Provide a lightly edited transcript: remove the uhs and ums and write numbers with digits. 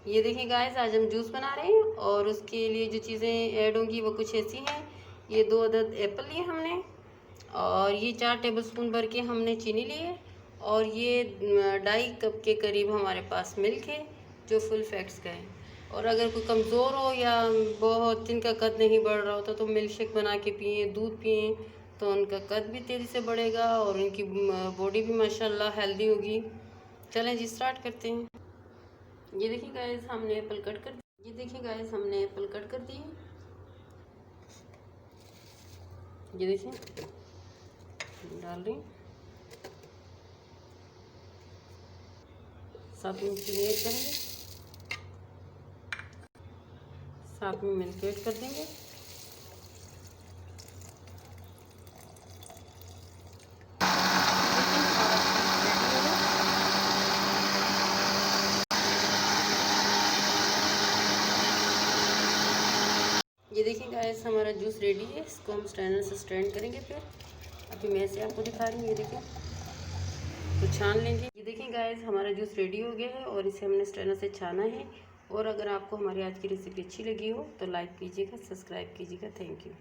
ये देखिए गाइस, आज हम जूस बना रहे हैं और उसके लिए जो चीज़ें ऐड होंगी वो कुछ ऐसी हैं। ये 2 अदद एप्पल लिए हमने, और ये 4 टेबलस्पून भर के हमने चीनी ली है, और ये 2.5 कप के करीब हमारे पास मिल्क है जो फुल फैट्स का है। और अगर कोई कमज़ोर हो या बहुत जिनका कद नहीं बढ़ रहा होता तो मिल्क शेक बना के पिए, दूध पिए, तो उनका कद भी तेज़ी से बढ़ेगा और उनकी बॉडी भी माशाल्लाह हेल्दी होगी। चलें जी, स्टार्ट करते हैं। ये देखिए गाइस, हमने एप्पल कट कर दिए। ये देखिए गाइस, हमने एप्पल कट कर दिए। ये देखिए, डाल रही, साथ में चीनी ऐड करेंगे, साथ में मिल्क ऐड कर देंगे। ये देखिए गाइस, हमारा जूस रेडी है। इसको हम स्ट्रेनर से स्ट्रेन करेंगे। फिर अभी मैं से आपको दिखा रही हूँ। ये देखिए, तो छान लेंगे। ये देखिए गाइस, हमारा जूस रेडी हो गया है और इसे हमने स्ट्रेनर से छाना है। और अगर आपको हमारी आज की रेसिपी अच्छी लगी हो तो लाइक कीजिएगा, सब्सक्राइब कीजिएगा। Thank you.